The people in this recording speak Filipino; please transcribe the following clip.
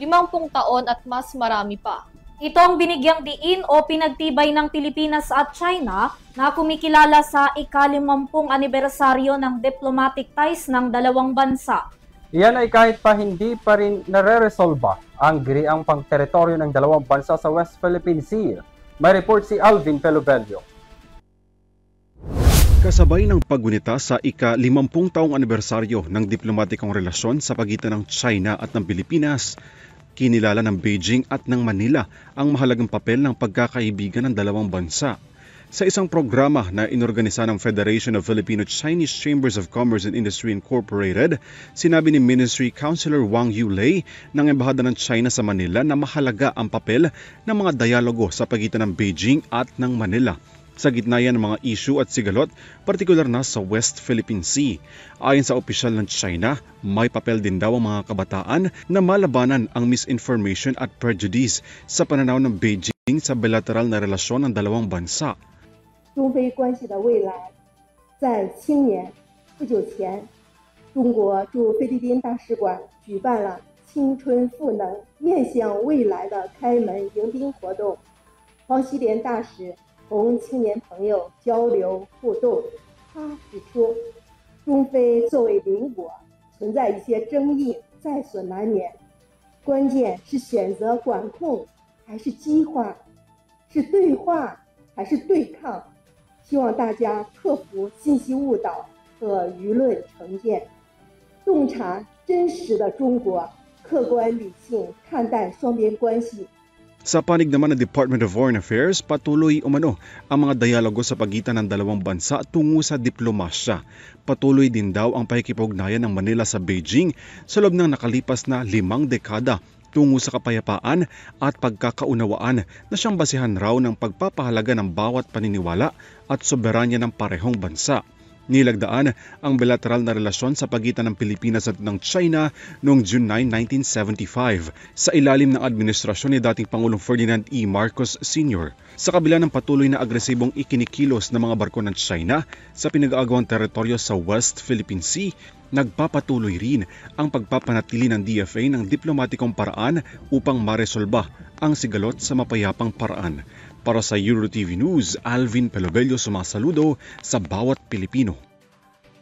50 taon at mas marami pa. Ito ang binigyang diin o pinagtibay ng Pilipinas at China na kumikilala sa ika-50 anibersaryo ng diplomatic ties ng dalawang bansa. Iyan ay kahit pa hindi pa rin nare-resolba ang giriang pang-teritoryo ng dalawang bansa sa West Philippine Sea. May report si Alvin Pelobelio. Kasabay ng paggunita sa ika-50 taong anibersaryo ng diplomatikong relasyon sa pagitan ng China at ng Pilipinas, kinilala ng Beijing at ng Manila ang mahalagang papel ng pagkakaibigan ng dalawang bansa. Sa isang programa na inorganisa ng Federation of Filipino-Chinese Chambers of Commerce and Industry Incorporated, sinabi ni Ministry Councilor Wang Yulei ng Embahada ng China sa Manila na mahalaga ang papel ng mga dialogo sa pagitan ng Beijing at ng Manila sa gitna yan ng mga issue at sigalot, partikular na sa West Philippine Sea. Ayon sa opisyal ng China, may papel din daw ang mga kabataan na malabanan ang misinformation at prejudice sa pananaw ng Beijing sa bilateral na relasyon ng dalawang bansa. 中非关系的未来，在今年不久前，中国驻菲律宾大使馆举办了青春赋能、面向未来的开门迎宾活动。黄锡莲大使 同青年朋友交流互动，他指出，中非作为邻国，存在一些争议，在所难免。关键是选择管控还是激化，是对话还是对抗？希望大家克服信息误导和舆论成见，洞察真实的中国，客观理性看待双边关系。 Sa panig naman ng Department of Foreign Affairs, patuloy umano ang mga dialogo sa pagitan ng dalawang bansa tungo sa diplomasya. Patuloy din daw ang pakikipugnayan ng Manila sa Beijing sa loob ng nakalipas na 5 dekada tungo sa kapayapaan at pagkakaunawaan na siyang basihan raw ng pagpapahalaga ng bawat paniniwala at soberanya ng parehong bansa. Nilagdaan ang bilateral na relasyon sa pagitan ng Pilipinas at ng China noong June 9, 1975 sa ilalim ng administrasyon ni dating Pangulong Ferdinand E. Marcos Sr. Sa kabila ng patuloy na agresibong ikinikilos ng mga barko ng China sa pinag-aagawang teritoryo sa West Philippine Sea, nagpapatuloy rin ang pagpapanatili ng DFA ng diplomatikong paraan upang maresolba ang sigalot sa mapayapang paraan. Para sa EuroTV News, Alvin Pelobelio sumasaludo sa bawat Pilipino.